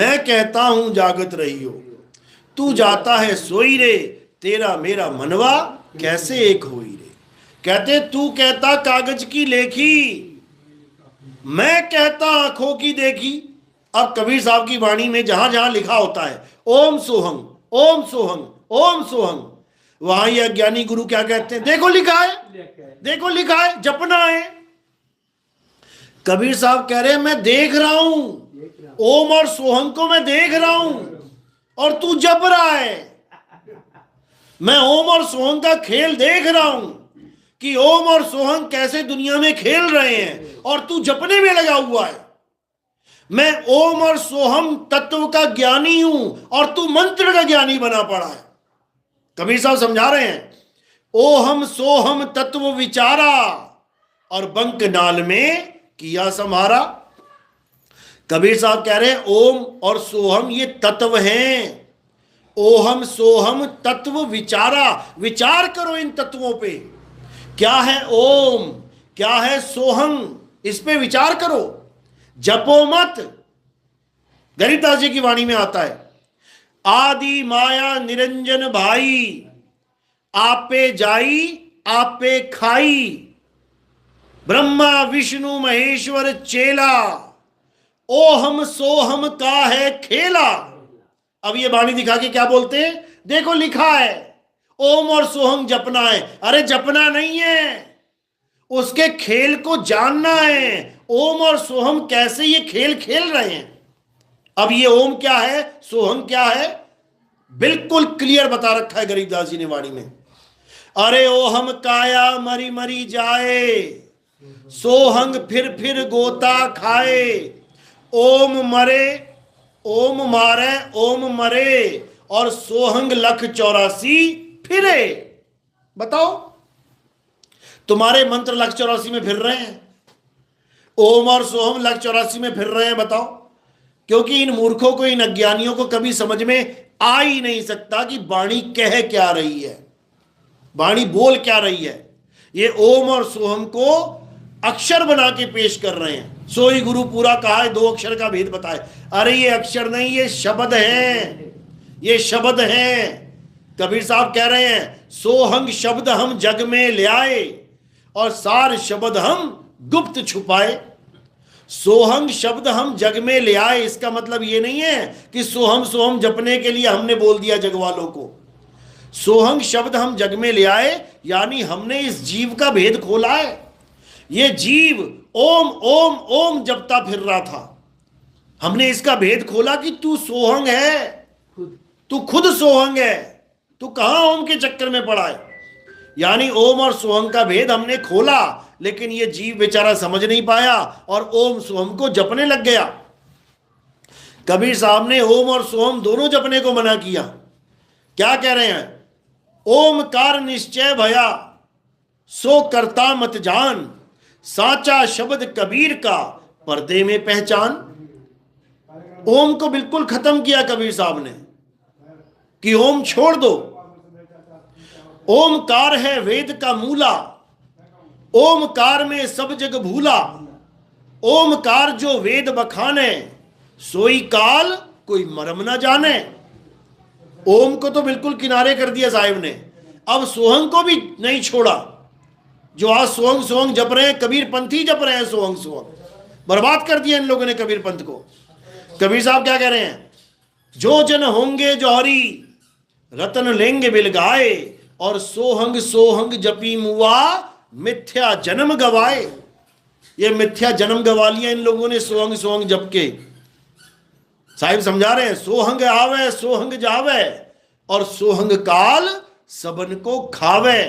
मैं कहता हूं जागत रही हो, तू जाता है सोई रे, तेरा मेरा मनवा कैसे एक होई रे। कहते तू कहता कागज की लेखी, मैं कहता आंखों की देखी। अब कबीर साहब की वाणी में जहां जहां लिखा होता है ओम सोहंग, ओम सोहंग, ओम सोहंग, वहां ये अज्ञानी गुरु क्या कहते हैं, देखो लिखा है, देखो लिखा है, जपना है। कबीर साहब कह रहे हैं मैं देख रहा हूं, ओम और सोहंग को मैं देख रहा हूं, और तू जप रहा है। मैं ओम और सोहंग का खेल देख रहा हूं कि ओम और सोहंग कैसे दुनिया में खेल रहे हैं, और तू जपने में लगा हुआ है। मैं ओम और सोहम तत्व का ज्ञानी हूं, और तू मंत्र का ज्ञानी बना पड़ा है। कबीर साहब समझा रहे हैं, ओहम सोहम तत्व विचारा, और बंक नाल में किया समारा। कबीर साहब कह रहे हैं ओम और सोहम ये तत्व हैं। ओहम सोहम तत्व विचारा, विचार करो इन तत्वों पे, क्या है ओम, क्या है सोहम, इस पे विचार करो, जपो मत। गरीबदास जी की वाणी में आता है, आदि माया निरंजन भाई, आपे जाई आपे खाई, ब्रह्मा विष्णु महेश्वर चेला, ओहम सोहम का है खेला। अब ये वाणी दिखा के क्या बोलते हैं, देखो लिखा है ओम और सोहम जपना है। अरे जपना नहीं है, उसके खेल को जानना है। ओम और सोहम कैसे ये खेल खेल रहे हैं। अब ये ओम क्या है, सोहम क्या है, बिल्कुल क्लियर बता रखा है गरीबदास जी ने वाणी में। अरे ओहम काया मरी मरी जाए, सोहंग फिर गोता खाए, ओम मरे ओम मारे ओम मरे, और सोहंग लख 84 फिरे। बताओ, तुम्हारे मंत्र लख 84 में फिर रहे हैं, ओम और सोहम लख 84 में फिर रहे हैं। बताओ, क्योंकि इन मूर्खों को, इन अज्ञानियों को कभी समझ में आ ही नहीं सकता कि वाणी कह क्या रही है, वाणी बोल क्या रही है। ये ओम और सोहम को अक्षर बना के पेश कर रहे हैं। सोई गुरु पूरा कहा है, 2 अक्षर का भेद बताए। अरे ये अक्षर नहीं, ये शब्द है, ये शब्द है। कबीर साहब कह रहे हैं सोहंग शब्द हम जग में ले आए, और सार शब्द हम गुप्त छुपाए। सोहंग शब्द हम जग में ले आए, इसका मतलब ये नहीं है कि सोहम सोहम जपने के लिए हमने बोल दिया जग वालों को। सोहंग शब्द हम जग में ले आए, यानी हमने इस जीव का भेद खोला है। ये जीव ओम ओम ओम जपता फिर रहा था, हमने इसका भेद खोला कि तू सोहंग है, तू खुद सोहंग है, तू कहां ओम के चक्कर में पड़ा है। यानी ओम और सोहंग का भेद हमने खोला, लेकिन ये जीव बेचारा समझ नहीं पाया और ओम सोहम को जपने लग गया। कबीर साहब ने ओम और सोहम दोनों जपने को मना किया। क्या कह रहे हैं, ओमकार निश्चय भया, सो करता मत जान, साचा शब्द कबीर का पर्दे में पहचान। ओम को बिल्कुल खत्म किया कबीर साहब ने कि ओम छोड़ दो। ओमकार है वेद का मूला, ओमकार में सब जग भूला, ओमकार जो वेद बखाने, सोई काल कोई मरम ना जाने। ओम को तो बिल्कुल किनारे कर दिया साहिब ने, अब सोहंग को भी नहीं छोड़ा। जो आज सोहंग सोहंग जप रहे हैं, कबीर पंथी जप रहे हैं सोहंग सोहंग, बर्बाद कर दिया इन लोगों ने कबीर पंथ को। कबीर साहब क्या कह रहे हैं, जो जन होंगे जौहरी, रतन लेंगे बिलगाए, और सोहंग सोहंग जपी मुआ, मिथ्या जन्म गवाए। ये मिथ्या जन्म गवा लिया इन लोगों ने सोहंग सोहंग जप के। साहिब समझा रहे हैं, सोहंग आवे सोहंग जावे, और सोहंग काल सबन को खावे।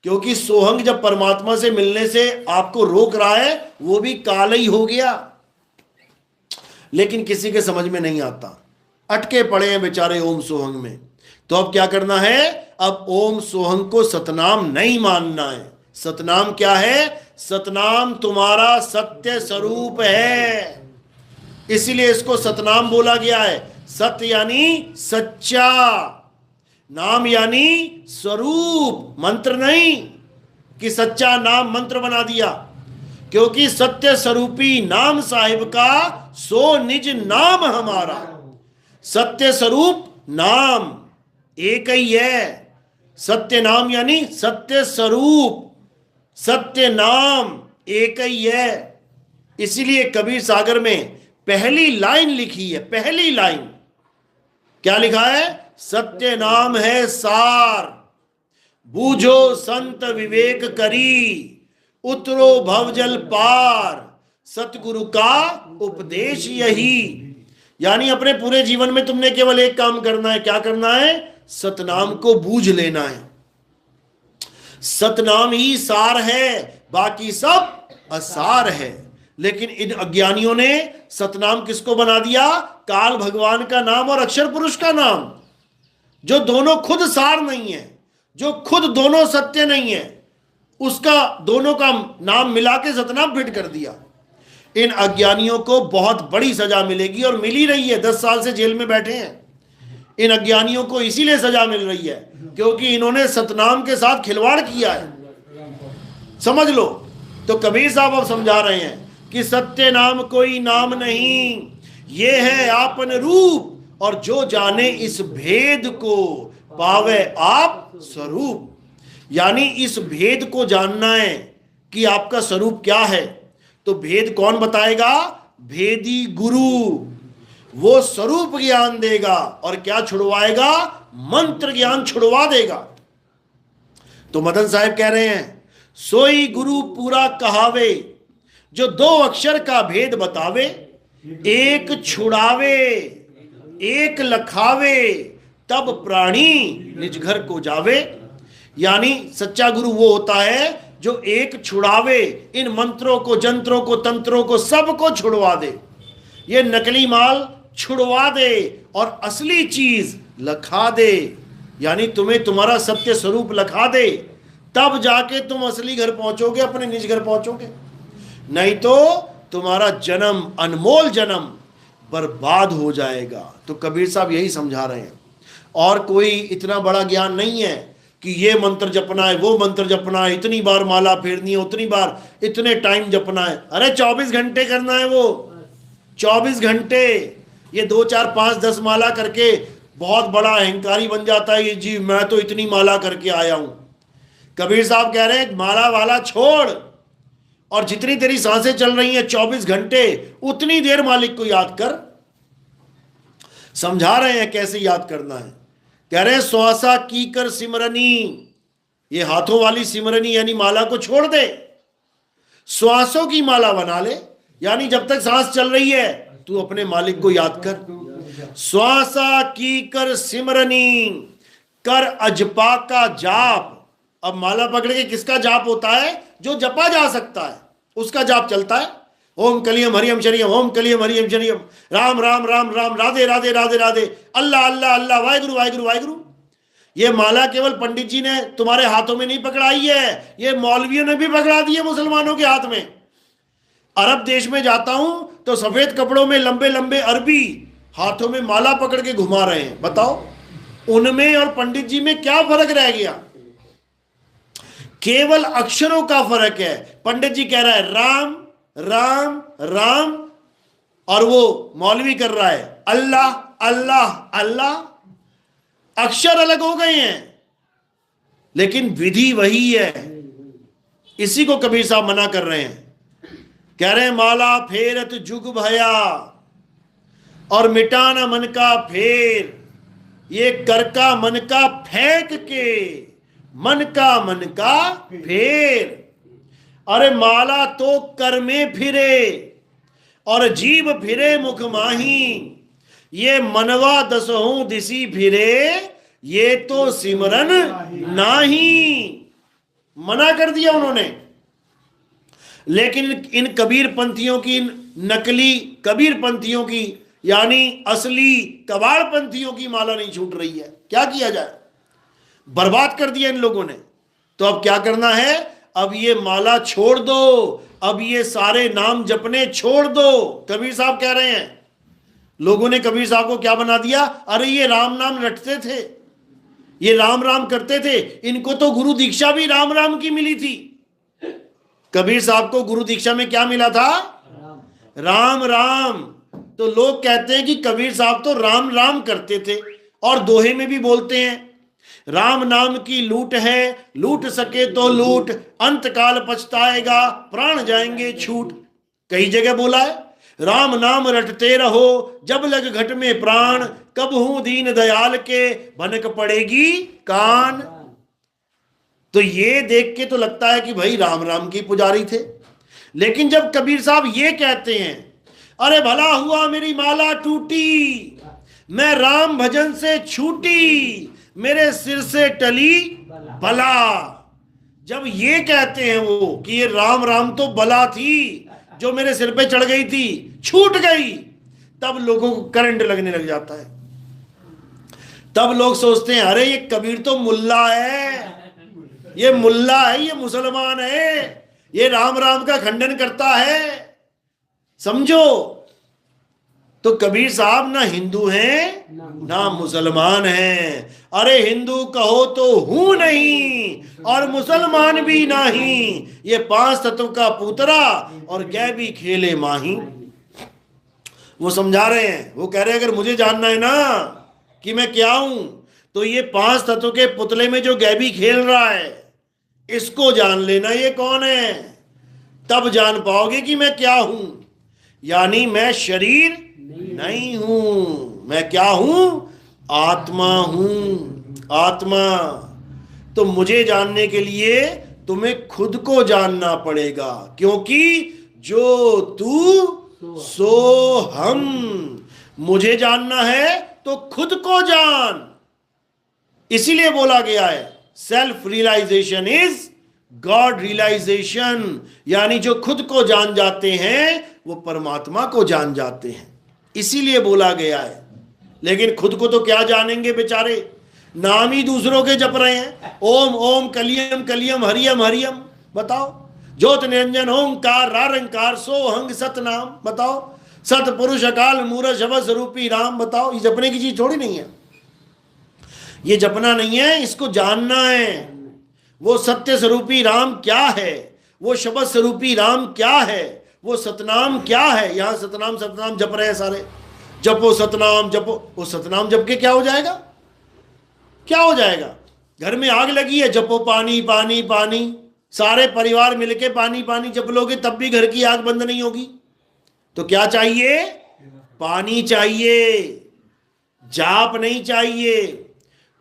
क्योंकि सोहंग जब परमात्मा से मिलने से आपको रोक रहा है, वो भी काल ही हो गया। लेकिन किसी के समझ में नहीं आता, अटके पड़े हैं बेचारे ओम सोहंग में। तो अब क्या करना है, अब ओम सोहंग को सतनाम नहीं मानना है। सतनाम क्या है, सतनाम तुम्हारा सत्य स्वरूप है, इसीलिए इसको सतनाम बोला गया है। सत्य यानी सच्चा, नाम यानी स्वरूप, मंत्र नहीं कि सच्चा नाम मंत्र बना दिया। क्योंकि सत्य स्वरूपी नाम साहिब का सो निज नाम हमारा। सत्य स्वरूप नाम एक ही है। सत्य नाम यानी सत्य स्वरूप, सत्य नाम एक ही है। इसीलिए कबीर सागर में पहली लाइन लिखी है, पहली लाइन क्या लिखा है? सत्य नाम है सार, बूझो संत विवेक करी, उतरो भवजल पार, सतगुरु का उपदेश यही। यानी अपने पूरे जीवन में तुमने केवल एक काम करना है। क्या करना है? सतनाम को बूझ लेना है। सतनाम ही सार है, बाकी सब असार है। लेकिन इन अज्ञानियों ने सतनाम किसको बना दिया? काल भगवान का नाम और अक्षर पुरुष का नाम, जो दोनों खुद सार नहीं है, जो खुद दोनों सत्य नहीं है, उसका दोनों का नाम मिला के सतनाम फिट कर दिया। इन अज्ञानियों को बहुत बड़ी सजा मिलेगी और मिल ही रही है। 10 साल से जेल में बैठे हैं। इन अज्ञानियों को इसीलिए सजा मिल रही है क्योंकि इन्होंने सतनाम के साथ खिलवाड़ किया है। समझ लो। तो कबीर साहब अब समझा रहे हैं कि सत्य नाम कोई नाम नहीं, ये है आपन रूप, और जो जाने इस भेद को पावे आप स्वरूप। यानी इस भेद को जानना है कि आपका स्वरूप क्या है। तो भेद कौन बताएगा? भेदी गुरु। वो स्वरूप ज्ञान देगा और क्या छुड़वाएगा? मंत्र ज्ञान छुड़वा देगा। तो मदन साहब कह रहे हैं, सोई गुरु पूरा कहावे, जो 2 अक्षर का भेद बतावे, एक छुड़ावे एक लखावे, तब प्राणी निज घर को जावे। यानी सच्चा गुरु वो होता है जो एक छुड़ावे, इन मंत्रों को, जंत्रों को, तंत्रों को, सबको छुड़वा दे। ये नकली माल छुड़वा दे और असली चीज लखा दे। यानी तुम्हें तुम्हारा सत्य स्वरूप लखा दे, तब जाके तुम असली घर पहुंचोगे, अपने निज घर पहुंचोगे। नहीं तो तुम्हारा जन्म, अनमोल जन्म बर्बाद हो जाएगा। तो कबीर साहब यही समझा रहे हैं। और कोई इतना बड़ा ज्ञान नहीं है कि ये मंत्र जपना है, वो मंत्र जपना है, इतनी बार माला फेरनी है, उतनी बार, इतने टाइम जपना है। अरे 24 घंटे करना है वो, 24 घंटे। ये 2, 4, 5, 10 माला करके बहुत बड़ा अहंकारी बन जाता है ये जी, मैं तो इतनी माला करके आया हूं। कबीर साहब कह रहे हैं माला वाला छोड़, और जितनी तेरी सांसें चल रही हैं 24 घंटे, उतनी देर मालिक को याद कर। समझा रहे हैं कैसे याद करना है। कह रहे हैं श्वासा की कर सिमरनी, ये हाथों वाली सिमरनी यानी माला को छोड़ दे, श्वासों की माला बना ले। यानी जब तक सांस चल रही है तू अपने मालिक को याद कर। श्वासा की कर सिमरनी, कर अजपा का जाप। अब माला पकड़ के किसका जाप होता है? जो जपा जा सकता है उसका जाप चलता है। ओम कलियम हरियम शरियम, ओम कलियम हरियम शरियम, राम राम राम राम, राधे राधे राधे राधे, अल्लाह अल्लाह अल्लाह, वाहिगुरु वाहिगुरु वाहिगुरु। ये माला केवल पंडित जी ने तुम्हारे हाथों में नहीं पकड़ाई है, ये मौलवियों ने भी पकड़ा दी है मुसलमानों के हाथ में। अरब देश में जाता हूं तो सफेद कपड़ों में लंबे लंबे अरबी हाथों में माला पकड़ के घुमा रहे हैं। बताओ उनमें और पंडित जी में क्या फर्क रह गया? केवल अक्षरों का फर्क है। पंडित जी कह रहा है राम राम राम, और वो मौलवी कर रहा है अल्लाह अल्लाह अल्लाह। अक्षर अलग हो गए हैं लेकिन विधि वही है। इसी को कबीर साहब मना कर रहे हैं। कह रहे हैं माला फेरत जुग भया, और मिटाना मन का फेर, ये कर का मन का फेंक के, मन का फेर। अरे माला तो कर में फिरे और जीव फिरे मुख माही, ये मनवा दसहों दिसी फिरे, ये तो सिमरन नाही। मना कर दिया उन्होंने। लेकिन इन कबीर पंथियों की, नकली कबीर पंथियों की यानी असली कबाड़ पंथियों की माला नहीं छूट रही है। क्या किया जाए? बर्बाद कर दिया इन लोगों ने। तो अब क्या करना है? अब ये माला छोड़ दो, अब ये सारे नाम जपने छोड़ दो। कबीर साहब कह रहे हैं। लोगों ने कबीर साहब को क्या बना दिया? अरे ये राम नाम रटते थे, ये राम राम करते थे, इनको तो गुरु दीक्षा भी राम राम की मिली थी। कबीर साहब को गुरु दीक्षा में क्या मिला था? राम राम। तो लोग कहते हैं कि कबीर साहब तो राम राम करते थे, और दोहे में भी बोलते हैं राम नाम की लूट है, लूट सके तो लूट, अंत काल पछताएगा, प्राण जाएंगे छूट। कई जगह बोला है राम नाम रटते रहो, जब लग घट में प्राण, कब हूं दीन दयाल के, भनक पड़ेगी कान। तो ये देख के तो लगता है कि भाई राम राम की पुजारी थे। लेकिन जब कबीर साहब ये कहते हैं अरे भला हुआ मेरी माला टूटी, मैं राम भजन से छूटी, मेरे सिर से टली बला। जब ये कहते हैं वो कि ये राम राम तो बला थी जो मेरे सिर पे चढ़ गई थी, छूट गई, तब लोगों को करंट लगने लग जाता है। तब लोग सोचते हैं अरे ये कबीर तो मुल्ला है, ये मुल्ला है, ये मुसलमान है, ये राम राम का खंडन करता है। समझो, तो कबीर साहब ना हिंदू हैं ना मुसलमान हैं। अरे हिंदू कहो तो हूं नहीं, और मुसलमान भी नहीं, ये 5 तत्व का पुतरा और गैबी खेले माही। वो समझा रहे हैं, वो कह रहे हैं अगर मुझे जानना है ना कि मैं क्या हूं, तो ये 5 तत्व के पुतले में जो गैबी खेल रहा है इसको जान लेना ये कौन है, तब जान पाओगे कि मैं क्या हूं। यानी मैं शरीर नहीं हूं, मैं क्या हूं? आत्मा हूं, आत्मा। तो मुझे जानने के लिए तुम्हें खुद को जानना पड़ेगा, क्योंकि जो तू सो हम। मुझे जानना है तो खुद को जान। इसीलिए बोला गया है self realisation is God realisation, यानी जो खुद को जान जाते हैं वो परमात्मा को जान जाते हैं, इसीलिए बोला गया है। लेकिन खुद को तो क्या जानेंगे बेचारे, नाम ही दूसरों के जप रहे हैं। ओम ओम कलियम कलियम हरियम हरियम, बताओ। ज्योत निरंजन ओंकार रारंकार सोहंग सतनाम, बताओ। सतपुरुष अकाल मूरत शब्द स्वरूपी राम, बताओ। ये जपने की चीज थोड़ी नहीं है, ये जपना नहीं है, इसको जानना है। वो सत्य स्वरूपी राम क्या है, वो शब्द स्वरूपी राम क्या है, वो सतनाम क्या है। यहां सतनाम सतनाम जप रहे हैं सारे, जपो सतनाम जपो। वो सतनाम जप के क्या हो जाएगा, क्या हो जाएगा? घर में आग लगी है, जपो पानी पानी पानी, सारे परिवार मिलके पानी पानी जप लोगे तब भी घर की आग बंद नहीं होगी। तो क्या चाहिए? पानी चाहिए, जाप नहीं चाहिए।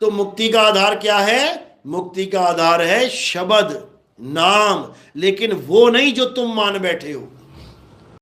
तो मुक्ति का आधार क्या है? मुक्ति का आधार है शब्द नाम, लेकिन वो नहीं जो तुम मान बैठे हो।